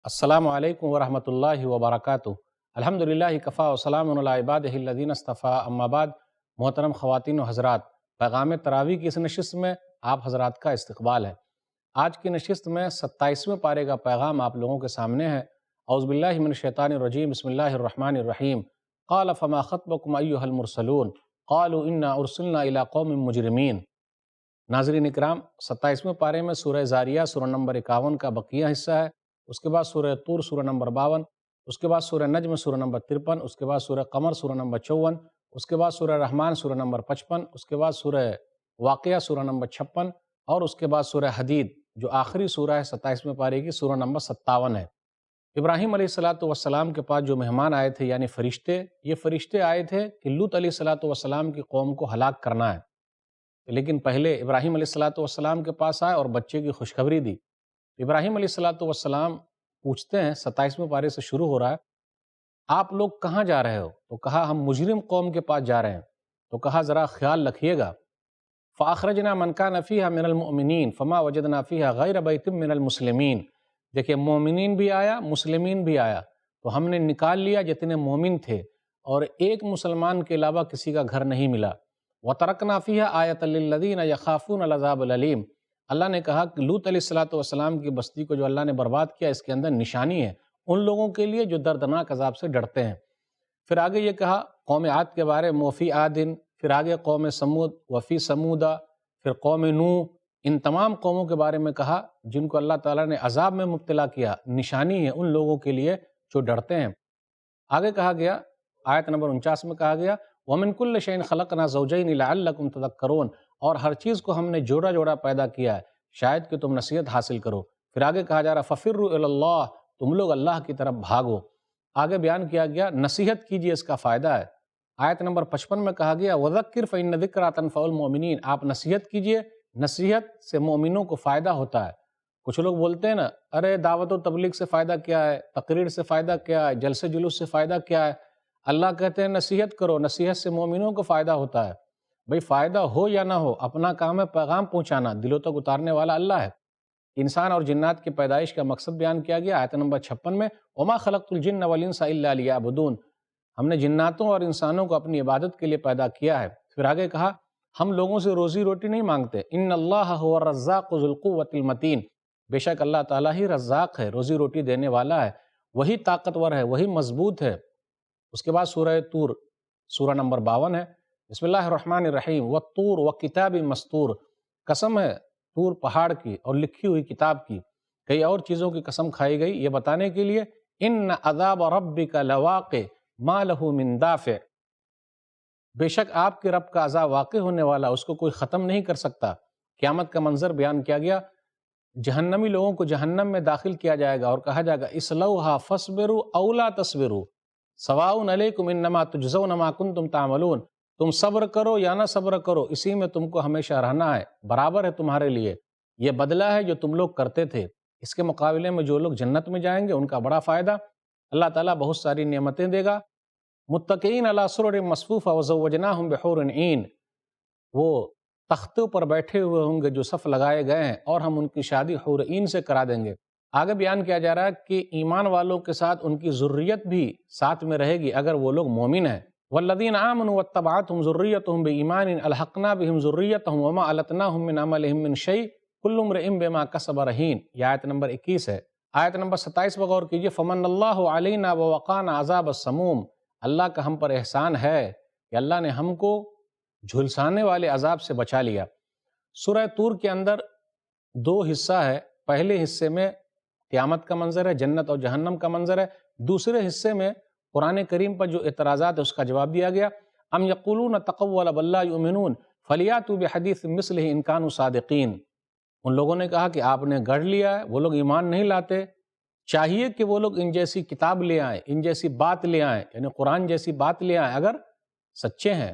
السلام علیکم ورحمۃ اللہ وبرکاتہ۔ الحمدللہ کفا وسلام علی عبادہ الذین اصطفیٰ، اما بعد۔ محترم خواتین و حضرات، پیغام تراویح کی اس نشست میں آپ حضرات کا استقبال ہے۔ آج کی نشست میں 27ویں پارے کا پیغام آپ لوگوں کے سامنے ہے۔ اعوذ باللہ من الشیطان الرجیم، بسم اللہ الرحمن الرحیم۔ قال فما خطبکم ایھا المرسلون قالوا انا ارسلنا الی قوم مجرمین۔ ناظرین اکرام، 27ویں پارے میں سورہ زاریہ سورہ نمبر 51 کا بقیہ حصہ ہے۔ اس کے بعد سورہ طور سورہ نمبر 52، اس کے بعد سورہ نجم سورہ نمبر 53، اس کے بعد سورہ قمر سورہ نمبر 54، اس کے بعد سورہ رحمان سورہ نمبر 55، اس کے بعد سورہ واقعہ سورہ نمبر 56، اور اس کے بعد سورہ حدید جو آخری سورہ ہے 27ویں پارے کی، سورہ نمبر 57 ہے۔ ابراہیم علیہ السلام کے پاس جو مہمان آئے تھے یعنی فرشتے، یہ فرشتے آئے تھے کہ لوط علیہ السلام کی قوم کو ہلاک کرنا ہے، لیکن پہلے ابراہیم علیہ السلام کے پاس آئے اور بچے کی خوشخبری دی۔ ابراہیم علیہ السلام پوچھتے ہیں، 27ویں پارے سے شروع ہو رہا ہے، آپ لوگ کہاں جا رہے ہو؟ تو کہا ہم مجرم قوم کے پاس جا رہے ہیں۔ تو کہا ذرا خیال رکھیے گا۔ فَأَخْرَجْنَا مَنْ كَانَ فِيهَا مِنَ الْمُؤْمِنِينَ فَمَا وَجَدْنَا فِيهَا غَيْرَ بَيْتٍ مِنَ الْمُسْلِمِينَ۔ دیکھیں، مومنین بھی آیا، مسلمین بھی آیا، تو ہم نے نکال لیا جتنے مومن تھے، اور ایک مسلمان کے علاوہ کسی کا گھر نہیں ملا۔ وَتَرَكْنَا فِيهَا آيَةً لِّلَّذِينَ يَخَافُونَ الْعَذَابَ الْأَلِيمَ۔ اللہ نے کہا کہ لوط علیہ السلام کی بستی کو جو اللہ نے برباد کیا، اس کے اندر نشانی ہے ان لوگوں کے لیے جو دردناک عذاب سے ڈرتے ہیں۔ پھر آگے یہ کہا قوم عاد کے بارے میں، وفی عادن، پھر آگے قوم سمود، وفی سمودا، پھر قوم نوح، ان تمام قوموں کے بارے میں کہا جن کو اللہ تعالیٰ نے عذاب میں مبتلا کیا، نشانی ہے ان لوگوں کے لیے جو ڈرتے ہیں۔ آگے کہا گیا، آیت نمبر 49 میں کہا گیا وَمِن كُلِّ شَيْءٍ خَلَقْنَا زَوْجَيْنِ لَعَلَّكُمْ تَذَكَّرُونَ، اور ہر چیز کو ہم نے جوڑا جوڑا پیدا کیا ہے شاید کہ تم نصیحت حاصل کرو۔ پھر آگے کہا جا رہا فَفِرُّوا إِلَى اللَّهِ، تم لوگ اللہ کی طرف بھاگو۔ آگے بیان کیا گیا نصیحت کیجئے، اس کا فائدہ ہے۔ آیت نمبر 55 میں کہا گیا وَذَكِّرْ فَإِنَّ ذِكْرَىٰ تَنفَعُ الْمُؤْمِنِينَ، آپ نصیحت کیجئے، نصیحت سے مومنوں کو فائدہ ہوتا ہے۔ کچھ لوگ بولتے ہیں نا، ارے دعوت و تبلیغ سے فائدہ کیا ہے، تقریر سے فائدہ کیا ہے، جلسے جلوس سے فائدہ کیا ہے؟ اللہ کہتے ہیں نصیحت کرو، نصیحت سے مومنوں کو فائدہ ہوتا ہے۔ بھئی فائدہ ہو یا نہ ہو، اپنا کام ہے پیغام پہنچانا، دلوں تک اتارنے والا اللہ ہے۔ انسان اور جنات کی پیدائش کا مقصد بیان کیا گیا آیت نمبر 56 میں وَمَا خَلَقْتُ الْجِنَّ وَالْإِنسَ إِلَّا لِيَعْبُدُونَ، ہم نے جناتوں اور انسانوں کو اپنی عبادت کے لیے پیدا کیا ہے۔ پھر آگے کہا ہم لوگوں سے روزی روٹی نہیں مانگتے، إِنَّ اللَّهَ هُوَ الرَّزَّاقُ ذُو الْقُوَّةِ الْمَتِينَ، بے شک اللہ تعالیٰ ہی رزاق ہے، روزی روٹی دینے والا ہے، وہی طاقتور ہے، وہی مضبوط ہے۔ اس کے بعد سورہ طور سورہ نمبر 52 ہے۔ بسم اللہ الرحمن الرحیم وَالطُّورِ وَكِتَابٍ مَّسْطُورٍ، قسم ہے طور پہاڑ کی اور لکھی ہوئی کتاب کی۔ کئی اور چیزوں کی قسم کھائی گئی یہ بتانے کے لیے إِنَّ عَذَابَ رَبِّكَ لَوَاقِعٌ مَا لَهُ مِن دَافِعٍ، بے شک آپ کے رب کا عذاب واقع ہونے والا، اس کو کوئی ختم نہیں کر سکتا۔ قیامت کا منظر بیان کیا گیا، جہنمی لوگوں کو جہنم میں داخل کیا جائے گا اور کہا جائے گا اصلوها فاصبروا او لا تصبروا سواء علیکم انما تجزون ما کنتم تعملون، تم صبر کرو یا نہ صبر کرو، اسی میں تم کو ہمیشہ رہنا ہے، برابر ہے تمہارے لیے، یہ بدلہ ہے جو تم لوگ کرتے تھے۔ اس کے مقابلے میں جو لوگ جنت میں جائیں گے ان کا بڑا فائدہ، اللہ تعالیٰ بہت ساری نعمتیں دے گا۔ متکئین علی سرر مصفوفہ وزوجناہم بحور عین، وہ تختوں پر بیٹھے ہوئے ہوں گے جو صف لگائے گئے ہیں، اور ہم ان کی شادی حور عین سے کرا دیں گے۔ آگے بیان کیا جا رہا ہے کہ ایمان والوں کے ساتھ ان کی ذریت بھی ساتھ میں رہے گی اگر وہ لوگ مومن ہیں۔ والذین آمنوا واتبعتهم ذریتهم بایمان الحقنا بهم ذریتهم وما التناهم من عملهم من شیء کل امرئ بما کسب رہین، یہ آیت نمبر 21 ہے۔ آیت نمبر 27 پر غور کیجئے فمن اللہ علینا ووقانا عذاب السموم، اللہ کا ہم پر احسان ہے کہ اللہ نے ہم کو جھلسانے والے عذاب سے بچا لیا۔ سورہ طور کے اندر دو حصہ ہے، پہلے حصے میں قیامت کا منظر ہے، جنت اور جہنم کا منظر ہے، دوسرے حصے میں قرآن کریم پر جو اعتراضات ہے اس کا جواب دیا گیا۔ ام یقولون تقول بل لا یؤمنون فلیاتوا بحدیث مثلہ ان کانوا صادقین، ان لوگوں نے کہا کہ آپ نے گڑھ لیا ہے، وہ لوگ ایمان نہیں لاتے، چاہیے کہ وہ لوگ ان جیسی کتاب لے آئیں، ان جیسی بات لے آئیں، یعنی قرآن جیسی بات لے آئیں اگر سچے ہیں۔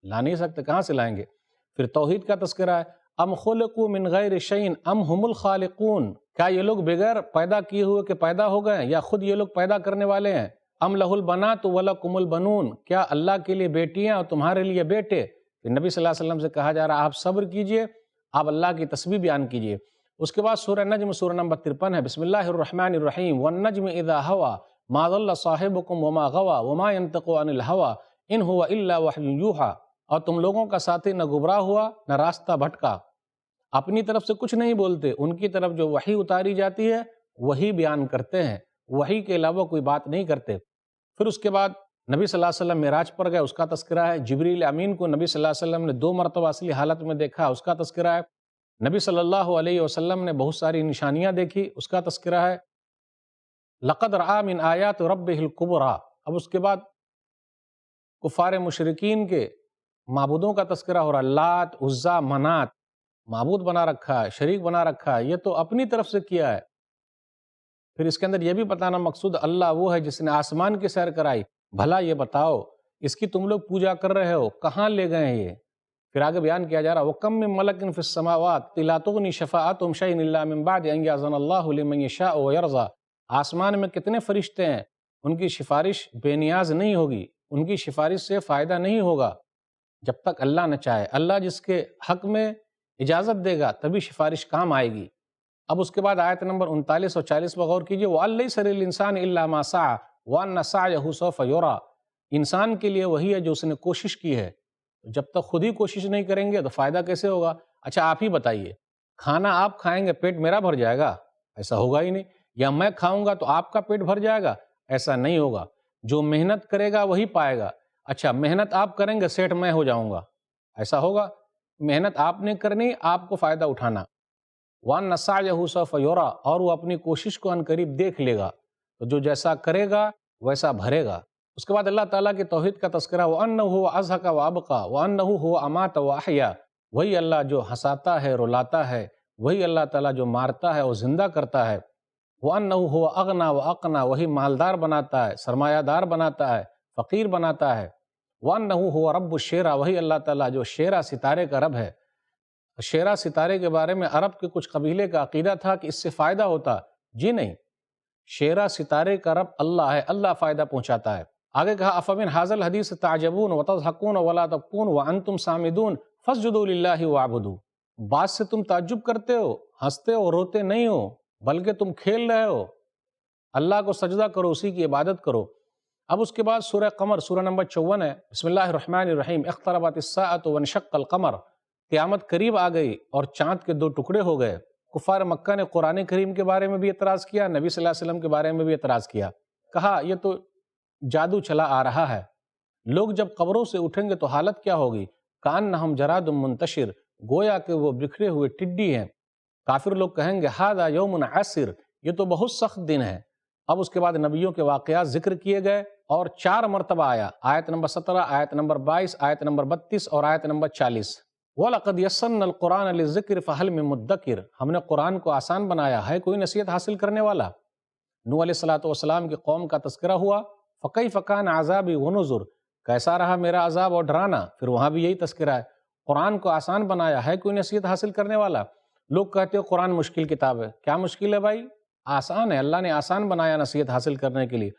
لا نہیں سکتے، کہاں سے لائیں گے؟ پھر توحید کا تذکرہ ہے، ام خلقوا من غیر شیء ام هم الخالقون، کیا یہ لوگ بغیر پیدا کیے ہوئے کہ پیدا ہو گئے ہیں یا خود یہ لوگ پیدا کرنے والے ہیں؟ ام لہ البنات ولکم البنون، کیا اللہ کے لیے بیٹیاں اور تمہارے لیے بیٹے؟ پھر نبی صلی اللہ علیہ وسلم سے کہا جا رہا آپ صبر کیجئے، آپ اللہ کی تسبیح بیان کیجئے۔ اس کے بعد سورہ نجم سورہ نمبر 53 ہے، بسم اللہ الرحمن الرحیم والنجم اذا ہوا ما ضل صاحبکم وما غوا وما ينطق عن الہوا ان هو الا وحی یوحی، اور تم لوگوں کا ساتھی نہ گمراہ ہوا نہ راستہ بھٹکا، اپنی طرف سے کچھ نہیں بولتے، ان کی طرف جو وحی اتاری جاتی ہے وہی بیان کرتے ہیں، وحی کے علاوہ کوئی بات نہیں کرتے۔ پھر اس کے بعد نبی صلی اللہ علیہ وسلم معراج پر گئے، اس کا تذکرہ ہے۔ جبریل امین کو نبی صلی اللہ علیہ وسلم نے 2 مرتبہ اصلی حالت میں دیکھا، اس کا تذکرہ ہے۔ نبی صلی اللہ علیہ وسلم نے بہت ساری نشانیاں دیکھی، اس کا تذکرہ ہے۔ لقد رآ من آیات ربہ الکبریٰ، اب اس کے بعد کفار مشرکین کے معبودوں کا تذکرہ ہو رہا، لات، عزا، منات، معبود بنا رکھا ہے، شریک بنا رکھا ہے، یہ تو اپنی طرف سے کیا ہے۔ پھر اس کے اندر یہ بھی بتانا مقصود اللہ وہ ہے جس نے آسمان کی سیر کرائی، بھلا یہ بتاؤ اس کی تم لوگ پوجا کر رہے ہو، کہاں لے گئے ہیں یہ؟ پھر آگے بیان کیا جا رہا وَكَم مِّن مَلَكٍ فِي السَّمَاوَاتِ لَا تُغْنِي شَفَاعَتُهُمْ شَيْئًا إِلَّا مِن بَعْدِ أَن يَأْذَنَ اللَّهُ لِمَن يَشَاءُ وَيَرْضَىٰ، آسمان میں کتنے فرشتے ہیں، ان کی سفارش بے نیاز نہیں ہوگی، ان کی سفارش سے فائدہ نہیں ہوگا جب تک اللہ نہ چاہے، اللہ جس کے حق میں اجازت دے گا تبھی سفارش کام آئے گی۔ اب اس کے بعد آیت نمبر 39 اور 40 پر غور کیجئے، وَأَن لَّيْسَ لِلْإِنسَانِ إِلَّا مَا سَعَىٰ وَأَنَّ سَعْيَهُ سَوْفَ يُرَىٰ، انسان کے لیے وہی ہے جو اس نے کوشش کی ہے، جب تک خود ہی کوشش نہیں کریں گے تو فائدہ کیسے ہوگا؟ اچھا آپ ہی بتائیے، کھانا آپ کھائیں گے پیٹ میرا بھر جائے گا؟ ایسا ہوگا ہی نہیں۔ یا میں کھاؤں گا تو آپ کا پیٹ بھر جائے گا؟ ایسا نہیں ہوگا۔ جو محنت کرے گا وہی پائے گا۔ اچھا محنت آپ کریں گے سیٹ میں ہو جاؤں گا، ایسا ہوگا؟ محنت آپ نے کرنی، آپ کو فائدہ اٹھانا۔ وَأَنَّ سَعْيَهُ سَوْفَ يُرَىٰ، اور وہ اپنی کوشش کو عنقریب دیکھ لے گا، تو جو جیسا کرے گا ویسا بھرے گا۔ اس کے بعد اللہ تعالیٰ کی توحید کا تذکرہ، وَأَنَّهُ هُوَ أَضْحَكَ وَأَبْقَىٰ وَأَنَّهُ هُوَ أَمَاتَ وَأَحْيَا، وہی اللہ جو ہنساتا ہے رلاتا ہے، وہی اللہ تعالیٰ جو مارتا ہے اور زندہ کرتا ہے۔ وَأَنَّهُ هُوَ أَغْنَىٰ وَأَقْنَىٰ، وہی مالدار بناتا ہے، سرمایہ دار بناتا ہے، فقیر بناتا ہے۔ وَأَنَّهُ هُوَ رَبُّ الشِّعْرَىٰ، وہی اللہ تعالیٰ جو شعرا ستارے کا رب ہے۔ شعرا ستارے کے بارے میں عرب کے کچھ قبیلے کا عقیدہ تھا کہ اس سے فائدہ ہوتا، جی نہیں، شعرا ستارے کا رب اللہ ہے، اللہ فائدہ پہنچاتا ہے۔ آگے کہا أَفَمِنْ هَٰذَا الْحَدِيثِ تَعْجَبُونَ وَتَضْحَكُونَ وَلَا تَبْكُونَ وَأَنْتُمْ سَامِدُونَ فَاسْجُدُوا لِلَّهِ وَاعْبُدُوا، بات سے تم تعجب کرتے ہو، ہنستے ہو، روتے نہیں ہو، بلکہ تم کھیل رہے ہو، اللہ کو سجدہ کرو، اسی کی عبادت کرو۔ اب اس کے بعد سورہ قمر سورہ نمبر 54 ہے، بسم اللہ الرحمن الرحیم، اقتربت الساعة وانشق القمر، قیامت قریب آ گئی اور چاند کے 2 ٹکڑے ہو گئے۔ کفار مکہ نے قرآن کریم کے بارے میں بھی اعتراض کیا، نبی صلی اللہ علیہ وسلم کے بارے میں بھی اعتراض کیا، کہا یہ تو جادو چلا آ رہا ہے، لوگ جب قبروں سے اٹھیں گے تو حالت کیا ہوگی؟ کأنہم جراد منتشر، گویا کہ وہ بکھرے ہوئے ٹڈی ہیں۔ کافر لوگ کہیں گے ھذا یوم عسر، یہ تو بہت سخت دن ہے۔ اب اس کے بعد نبیوں کے واقعات ذکر کیے گئے اور 4 مرتبہ آیا، آیت نمبر 17، آیت نمبر 22، آیت نمبر 32 اور آیت نمبر 40۔ وَلَقَدْ يَسَّرْنَا الْقُرْآنَ لِلذِّكْرِ فَهَلْ مِن مُدَّكِرٍ، ہم نے قرآن کو آسان بنایا، ہے کوئی نصیحت حاصل کرنے والا؟ نوح علیہ السلام کی قوم کا تذکرہ ہوا، فَكَيْفَ كَانَ عَذَابِي وَنُذُرِ، کیسا رہا میرا عذاب اور ڈرانا، پھر وہاں بھی یہی تذکرہ ہے، قرآن کو آسان بنایا، ہے کوئی نصیحت حاصل کرنے والا؟ لوگ کہتے ہیں قرآن مشکل کتاب ہے، کیا مشکل ہے بھائی؟ آسان ہے، اللہ نے آسان بنایا نصیحت حاصل کرنے کے لیے۔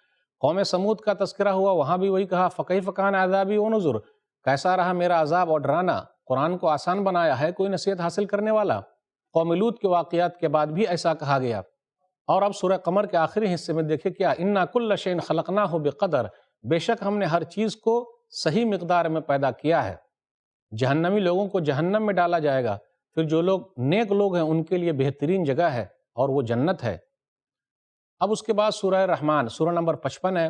قوم سمود کا تذکرہ ہوا، وہاں بھی وہی کہا فَكَيْفَ كَانَ عَذَابِي وَنُذُرِ، کیسا رہا میرا عذاب اور ڈرانا، قرآن کو آسان بنایا، ہے کوئی نصیحت حاصل کرنے والا؟ قوم لوط کے واقعات کے بعد بھی ایسا کہا گیا۔ اور اب سورہ قمر کے آخری حصے میں دیکھیں کیا، اِنَّا كُلَّ شَيْءٍ خَلَقْنَاهُ بِقَدَرٍ، بے شک ہم نے ہر چیز کو صحیح مقدار میں پیدا کیا ہے۔ جہنمی لوگوں کو جہنم میں ڈالا جائے گا، پھر جو لوگ نیک لوگ ہیں ان کے لیے بہترین جگہ ہے اور وہ جنت ہے۔ اب اس کے بعد سورہ رحمان سورہ نمبر 55 ہے،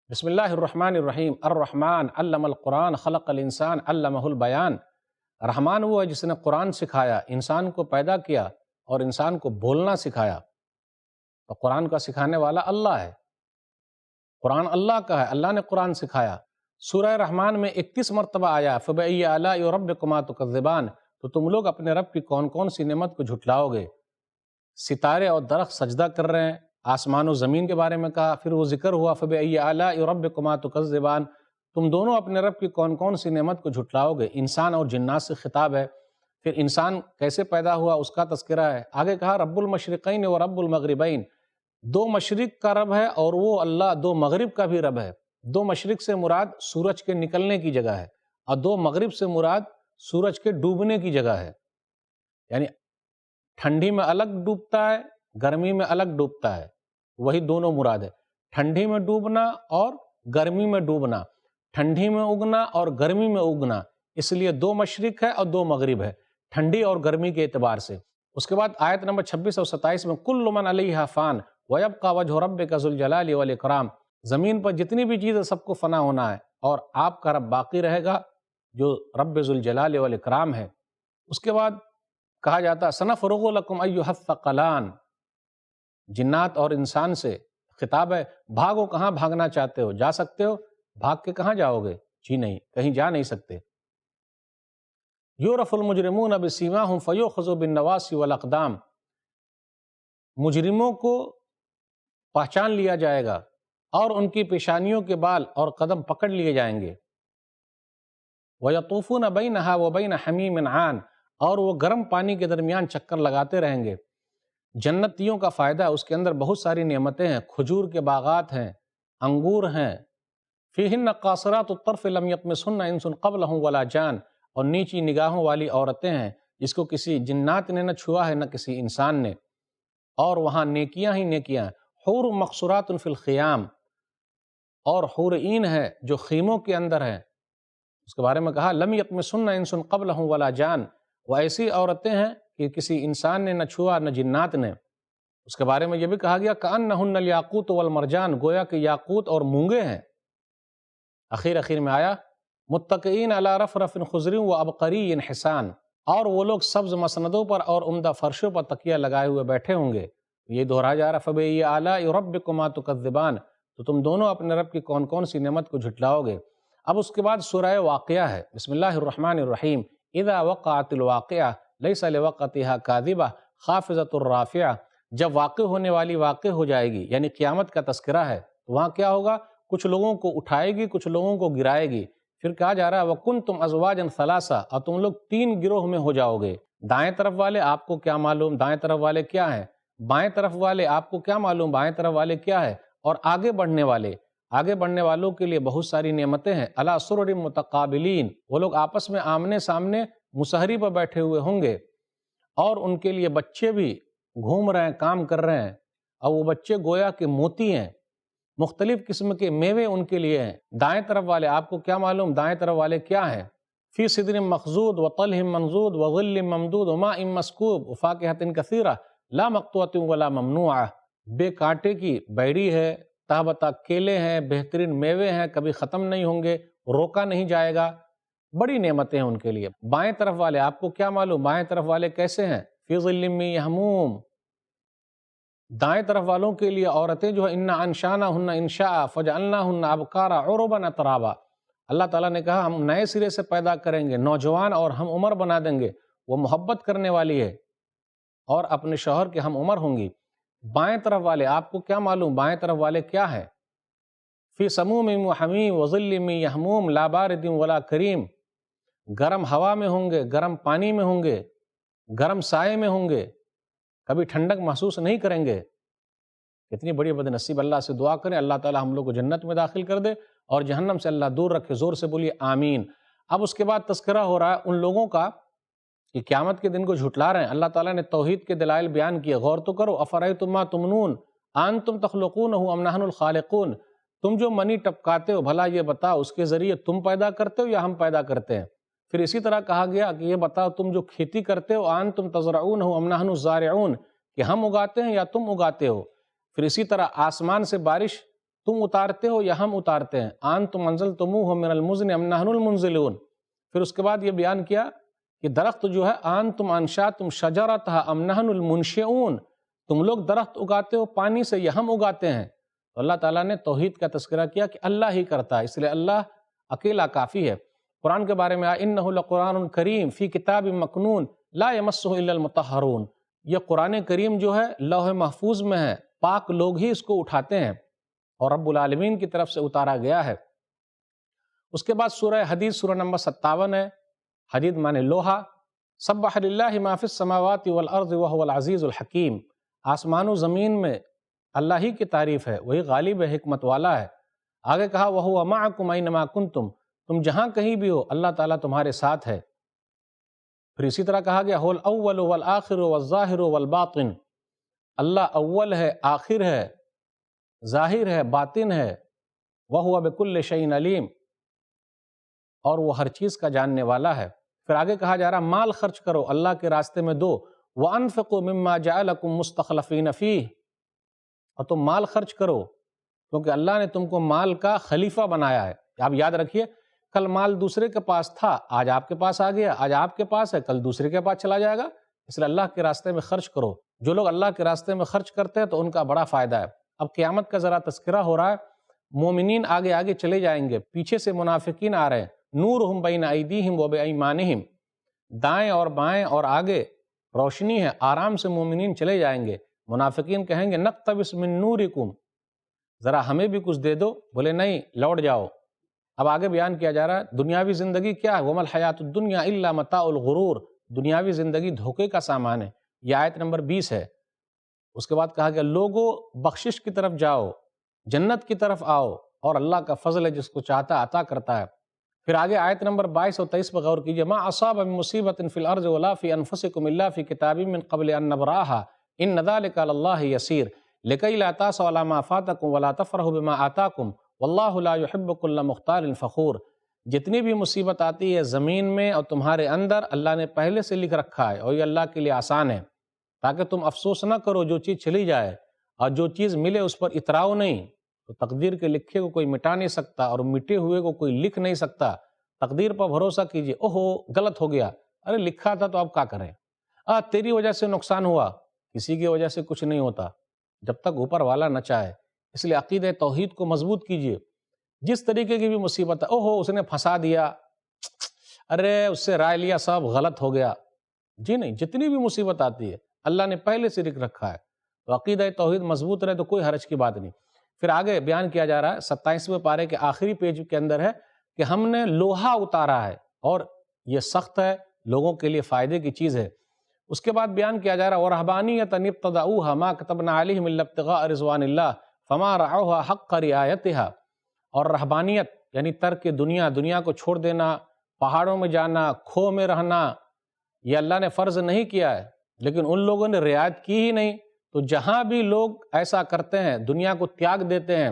بسم اللہ الرحمن الرحیم، الرحمن علم القرآن خلق الانسان علمہ البیان، رحمان وہ ہے جس نے قرآن سکھایا، انسان کو پیدا کیا اور انسان کو بولنا سکھایا۔ تو قرآن کا سکھانے والا اللہ ہے، قرآن اللہ کا ہے، اللہ نے قرآن سکھایا۔ سورہ رحمان میں 31 مرتبہ آیا فَبِأَيِّ آلَاءِ رَبِّكُمَا تُكَذِّبَانِ، تو تم لوگ اپنے رب کی کون کون سی نعمت کو جھٹلاؤ گے؟ ستارے اور درخت سجدہ کر رہے ہیں، آسمان و زمین کے بارے میں کہا، پھر وہ ذکر ہوا فَبِأَيِّ آلَاءِ رَبِّكُمَا تُكَذِّبَانِ، تم دونوں اپنے رب کی کون کون سی نعمت کو جھٹلاؤ گے؟ انسان اور جنات سے خطاب ہے۔ پھر انسان کیسے پیدا ہوا اس کا تذکرہ ہے، آگے کہا رب المشرقین و رب المغربین، 2 مشرق کا رب ہے اور وہ اللہ 2 مغرب کا بھی رب ہے۔ 2 مشرق سے مراد سورج کے نکلنے کی جگہ ہے اور 2 مغرب سے مراد سورج کے ڈوبنے کی جگہ ہے، یعنی ٹھنڈی میں الگ ڈوبتا ہے، گرمی میں الگ ڈوبتا ہے، وہی دونوں مراد ہے، ٹھنڈی میں ڈوبنا اور گرمی میں ڈوبنا، ٹھنڈی میں اگنا اور گرمی میں اگنا، اس لیے دو مشرق ہے اور دو مغرب ہے، ٹھنڈی اور گرمی کے اعتبار سے۔ اس کے بعد آیت نمبر 26 اور 27 میں کل من علیہا فان ویبقى وجہ ربک ذو الجلال والاکرام، زمین پر جتنی بھی چیز ہے سب کو فنا ہونا ہے اور آپ کا رب باقی رہے گا جو رب ذو الجلال والاکرام ہے۔ اس کے بعد کہا جاتا ہے سنفرغ لکم ایھا الثقلان، جنات اور انسان سے خطاب ہے، بھاگو، کہاں بھاگنا چاہتے ہو؟ جا سکتے ہو؟ بھاگ کے کہاں جاؤ گے؟ جی نہیں، کہیں جا نہیں سکتے۔ یعرف المجرمون بسیماہم فیؤخذ بالنواصی والاقدام، مجرموں کو پہچان لیا جائے گا اور ان کی پیشانیوں کے بال اور قدم پکڑ لیے جائیں گے۔ وَيَطُوفُونَ بَيْنَهَا وَبَيْنَ حَمِيمٍ عَانٍ، اور وہ گرم پانی کے درمیان چکر لگاتے رہیں گے۔ جنتیوں کا فائدہ، اس کے اندر بہت ساری نعمتیں ہیں، کھجور کے باغات ہیں، انگور ہیں، فِيهِنَّ قَاصِرَاتُ الطَّرْفِ لَمْ يَطْمِثْهُنَّ إِنسٌ قَبْلَهُمْ وَلَا جَانٌ، اور نیچی نگاہوں والی عورتیں ہیں جس کو کسی جنات نے نہ چھوا ہے نہ کسی انسان نے، اور وہاں نیکیاں ہی نیکیاں ہیں۔ حور مقصورات فی الخیام، اور حور عین ہے جو خیموں کے اندر ہیں، اس کے بارے میں کہا لم یطمثن انس قبلہم ولا جان، وہ ایسی عورتیں ہیں کہ کسی انسان نے نہ چھوا نہ جنات نے۔ اس کے بارے میں یہ بھی کہا گیا کأنہن الیاقوت والمرجان، گویا کہ یاقوت اور مونگے ہیں۔ اخیر میں آیا متکئین علی رفرف خضر وعبقری حسان، اور وہ لوگ سبز مسندوں پر اور عمدہ فرشوں پر تکیہ لگائے ہوئے بیٹھے ہوں گے۔ یہ دہرایا جا رہا فبأي آلاء ربکما تکذبان، تو تم دونوں اپنے رب کی کون کون سی نعمت کو جھٹلاؤ گے۔ اب اس کے بعد سورہ واقعہ ہے، بسم اللہ الرحمن الرحیم، اذا وقعت الواقعہ لیس لوقعتها کاذبہ خافضۃ رافعہ، جب واقع ہونے والی واقع ہو جائے گی، یعنی قیامت کا تذکرہ ہے، تو وہاں کیا ہوگا؟ کچھ لوگوں کو اٹھائے گی، کچھ لوگوں کو گرائے گی۔ پھر کہا جا رہا ہے وَكُنْتُمْ أَزْوَاجًا ثَلَاثَةً، اور تم لوگ 3 گروہ میں ہو جاؤ گے۔ دائیں طرف والے آپ کو کیا معلوم دائیں طرف والے کیا ہیں، بائیں طرف والے آپ کو کیا معلوم بائیں طرف والے کیا ہے، اور آگے بڑھنے والوں کے لیے بہت ساری نعمتیں ہیں۔ علی سرر متقابلین، وہ لوگ آپس میں آمنے سامنے مسہری پر بیٹھے ہوئے ہوں گے، اور ان کے لیے بچے بھی گھوم رہے ہیں، کام کر رہے ہیں، اور وہ بچے گویا کہ موتی ہیں، مختلف قسم کے میوے ان کے لیے ہیں۔ دائیں طرف والے آپ کو کیا معلوم دائیں طرف والے کیا ہیں؟ فی صدر مخضود وطلح منضود وظل ممدود وماء مسکوب وفاکہۃ کثیرہ لا مقطوعۃ ولا ممنوعہ، بے کانٹے کی بیری ہے، تہ بتہ کیلے ہیں، بہترین میوے ہیں، کبھی ختم نہیں ہوں گے، روکا نہیں جائے گا، بڑی نعمتیں ہیں ان کے لیے۔ بائیں طرف والے آپ کو کیا معلوم بائیں طرف والے کیسے ہیں؟ فی ظل من یحموم، دائیں طرف والوں کے لیے عورتیں جو ہے انا انشانہن انشاء فجعلناہن ابکارا عربا اترابا، اللہ تعالیٰ نے کہا ہم نئے سرے سے پیدا کریں گے، نوجوان اور ہم عمر بنا دیں گے۔ وہ محبت کرنے والی ہے اور اپنے شوہر کے ہم عمر ہوں گی۔ بائیں طرف والے آپ کو کیا معلوم بائیں طرف والے کیا ہے؟ فی سموم وحمیم وظل من یحموم لا بارد ولا کریم، گرم ہوا میں ہوں گے، گرم پانی میں ہوں گے، گرم سائے میں ہوں گے، کبھی ٹھنڈک محسوس نہیں کریں گے۔ کتنی بڑی بد نصیب، اللہ سے دعا کریں اللہ تعالی ہم لوگ کو جنت میں داخل کر دے اور جہنم سے اللہ دور رکھے، زور سے بولیے آمین۔ اب اس کے بعد تذکرہ ہو رہا ہے ان لوگوں کا کہ قیامت کے دن کو جھٹلا رہے ہیں۔ اللہ تعالیٰ نے توحید کے دلائل بیان کیے، غور تو کرو۔ افرأیتم ما تمنون انتم تخلقونہ ام نحن الخالقون، تم جو منی ٹپکاتے ہو بھلا یہ بتاؤ اس کے ذریعے تم پیدا کرتے ہو یا ہم پیدا کرتے ہیں؟ پھر اسی طرح کہا گیا کہ یہ بتاؤ تم جو کھیتی کرتے ہو انتم تزرعونہ ام نحن الزارعون، کہ ہم اگاتے ہیں یا تم اگاتے ہو؟ پھر اسی طرح آسمان سے بارش تم اتارتے ہو یا ہم اتارتے ہیں؟ انتم انزلتموہ من المزن ام نحن المنزلون۔ پھر اس کے بعد یہ بیان کیا کہ درخت جو ہے انتم انشاتم شجرتھا ام نحن المنشئون، تم لوگ درخت اگاتے ہو پانی سے یا ہم اگاتے ہیں؟ تو اللہ تعالیٰ نے توحید کا تذکرہ کیا کہ اللہ ہی کرتا ہے، اس لیے اللہ اکیلا کافی ہے۔ قرآن کے بارے میں انہ لقرآن کریم فی کتاب مکنون لا یمسہ الا المطہرون، یہ قرآن کریم جو ہے لوح محفوظ میں ہے، پاک لوگ ہی اس کو اٹھاتے ہیں اور رب العالمین کی طرف سے اتارا گیا ہے۔ اس کے بعد سورہ حدید سورہ نمبر 57 ہے، حدید مانے لوہا۔ سبح للہ ما فی السماوات والارض وهو العزیز الحکیم، آسمان و زمین میں اللہ ہی کی تعریف ہے، وہی غالب حکمت والا ہے۔ آگے کہا وَهُوَ مَعَكُمْ أَيْنَمَا كُنْتُمْ، تم جہاں کہیں بھی ہو اللہ تعالیٰ تمہارے ساتھ ہے۔ پھر اسی طرح کہا گیا هو الاول والآخر والظاہر والباطن، اللہ اول ہے، آخر ہے، ظاہر ہے، باطن ہے، وَهُوَ بِكُلِّ شَيْءٍ عَلِيمٌ، اور وہ ہر چیز کا جاننے والا ہے۔ پھر آگے کہا جا رہا مال خرچ کرو، اللہ کے راستے میں دو، وَأَنفِقُوا مِمَّا جَعَلَكُم مُسْتَخْلَفِينَ فِيهِ، اور تم مال خرچ کرو کیونکہ اللہ نے تم کو مال کا خلیفہ بنایا ہے۔ آپ یاد رکھیے، کل مال دوسرے کے پاس تھا، آج آپ کے پاس آ گیا، آج آپ کے پاس ہے، کل دوسرے کے پاس چلا جائے گا، اس لیے اللہ کے راستے میں خرچ کرو۔ جو لوگ اللہ کے راستے میں خرچ کرتے ہیں تو ان کا بڑا فائدہ ہے۔ اب قیامت کا ذرا تذکرہ ہو رہا ہے، مومنین آگے آگے چلے جائیں گے، پیچھے سے منافقین آ رہے ہیں، نورہم بین ایدیہم و بایمانہم، دائیں اور بائیں اور آگے روشنی ہے، آرام سے مومنین چلے جائیں گے۔ منافقین کہیں گے نقتبس من نورکم، ذرا ہمیں بھی کچھ دے دو، بولے نہیں، لوٹ جاؤ۔ اب آگے بیان کیا جا رہا ہے دنیاوی زندگی کیا ہے، وَمَا الْحَيَاةُ الدُّنْيَا إِلَّا مَتَاعُ الْغُرُورِ، دنیاوی زندگی دھوکے کا سامان ہے۔ یہ آیت نمبر 20 ہے۔ اس کے بعد کہا گیا لوگو بخشش کی طرف جاؤ، جنت کی طرف آؤ، اور اللہ کا فضل ہے، جس کو چاہتا عطا کرتا ہے۔ پھر آگے آیت نمبر 22 اور 23 پہ غور کیجئے، مَا أَصَابَ مِن مُّصِيبَةٍ فِي الْأَرْضِ وَلَا فِي أَنفُسِكُمْ إِلَّا فِي كِتَابٍ مِّن قَبْلِ أَن نَّبْرَأَهَا إِنَّ ذَلِكَ عَلَى اللَّهِ يَسِيرٌ لِكَيْ لَا تَأْسَوْا عَلَىٰ مَا فَاتَكُمْ وَلَا تَفْرَحُوا بِمَا آتَاكُمْ وَاللَّهُ لَا يُحِبُّ كُلَّ مُخْتَالٍ فَخُورٍ۔ جتنی بھی مصیبت آتی ہے زمین میں اور تمہارے اندر، اللہ نے پہلے سے لکھ رکھا ہے، اور یہ اللہ کے لیے آسان ہے، تاکہ تم افسوس نہ کرو جو چیز چلی جائے، اور جو چیز ملے اس پر اتراؤ نہیں۔ تو تقدیر کے لکھے کو کوئی مٹا نہیں سکتا، اور مٹے ہوئے کو کوئی لکھ نہیں سکتا۔ تقدیر پر بھروسہ کیجئے، اوہو غلط ہو گیا، ارے لکھا تھا تو اب کیا کریں، تیری وجہ سے نقصان ہوا، کسی کی وجہ سے کچھ نہیں ہوتا جب تک اوپر والا نہ چاہے۔ اس لیے عقیدہ توحید کو مضبوط کیجئے۔ جس طریقے کی بھی مصیبت ہے، اوہو اس نے پھنسا دیا، ارے اس سے رائے لیا، سب غلط ہو گیا، جی نہیں، جتنی بھی مصیبت آتی ہے اللہ نے پہلے سے لکھ رکھا ہے، تو عقیدہ توحید مضبوط رہے تو کوئی حرج کی بات نہیں۔ پھر آگے بیان کیا جا رہا ہے 27ویں پارے کے آخری پیج کے اندر ہے کہ ہم نے لوہا اتارا ہے، اور یہ سخت ہے، لوگوں کے لیے فائدے کی چیز ہے۔ اس کے بعد بیان کیا جا رہا ہے وَرَهْبَانِيَّةً ابْتَدَعُوهَا مَا كَتَبْنَا عَلَيْهِمْ إِلَّا ابْتِغَاءَ رِضْوَانِ اللَّهِ فَمَا رَعَوْهَا حَقَّ رِعَایَتِهَا، اور رہبانیت یعنی ترک دنیا کو چھوڑ دینا، پہاڑوں میں جانا، کھو میں رہنا، یہ اللہ نے فرض نہیں کیا ہے، لیکن ان لوگوں نے رعایت کی ہی نہیں۔ تو جہاں بھی لوگ ایسا کرتے ہیں، دنیا کو تیاگ دیتے ہیں،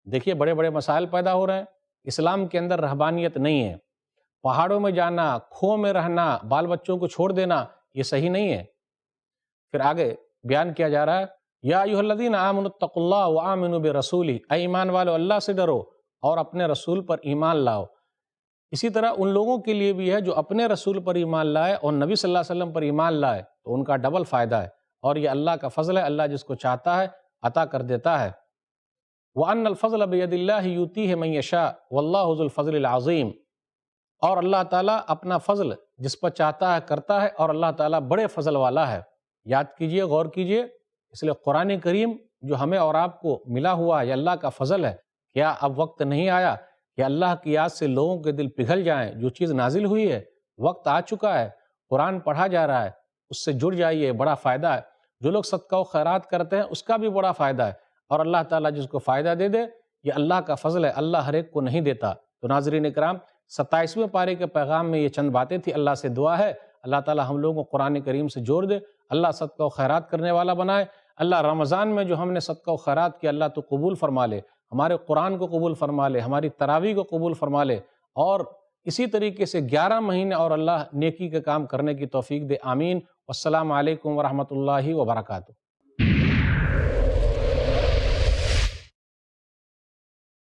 دیکھیے بڑے بڑے مسائل پیدا ہو رہے ہیں۔ اسلام کے اندر رہبانیت نہیں ہے، پہاڑوں میں جانا، کھو میں رہنا، بال بچوں کو چھوڑ دینا، یہ صحیح نہیں ہے۔ پھر آگے بیان کیا جا رہا ہے یا ایھا الذین آمنوا اتقوا اللہ وآمنوا برسولہ، اے ایمان والو اللہ سے ڈرو اور اپنے رسول پر ایمان لاؤ۔ اسی طرح ان لوگوں کے لیے بھی ہے جو اپنے رسول پر ایمان لائے اور نبی صلی اللہ علیہ وسلم پر ایمان لائے، تو ان کا ڈبل فائدہ ہے، اور یہ اللہ کا فضل ہے، اللہ جس کو چاہتا ہے عطا کر دیتا ہے۔ وَأَنَّ الْفَضْلَ بِيَدِ اللَّهِ يُؤْتِيهِ مَن يَشَاءُ وَاللَّهُ ذُو الْفَضْلِ الْعَظِيمِ، اور اللہ تعالیٰ اپنا فضل جس پر چاہتا ہے کرتا ہے، اور اللہ تعالیٰ بڑے فضل والا ہے۔ یاد کیجئے، غور کیجئے، اس لیے قرآن کریم جو ہمیں اور آپ کو ملا ہوا ہے یہ اللہ کا فضل ہے۔ کیا اب وقت نہیں آیا کہ اللہ کی یاد سے لوگوں کے دل پگھل جائیں؟ جو چیز نازل ہوئی ہے، وقت آ چکا ہے، قرآن پڑھا جا رہا ہے، اس سے جڑ جائیے، بڑا فائدہ ہے۔ جو لوگ صدقہ و خیرات کرتے ہیں اس کا بھی بڑا فائدہ ہے، اور اللہ تعالیٰ جس کو فائدہ دے دے، یہ اللہ کا فضل ہے، اللہ ہر ایک کو نہیں دیتا۔ تو ناظرین اکرام، 27ویں پارے کے پیغام میں یہ چند باتیں تھی۔ اللہ سے دعا ہے اللہ تعالیٰ ہم لوگوں کو قرآن کریم سے جوڑ دے، اللہ صدقہ و خیرات کرنے والا بنائے۔ اللہ رمضان میں جو ہم نے صدقہ و خیرات کیا اللہ تو قبول فرما لے، ہمارے قرآن کو قبول فرما لے، ہماری تراویح کو قبول فرما لے، اور اسی طریقے سے 11 مہینے اور اللہ نیکی کے کام کرنے کی توفیق دے، آمین۔ والسلام علیکم ورحمۃ اللہ وبرکاتہ۔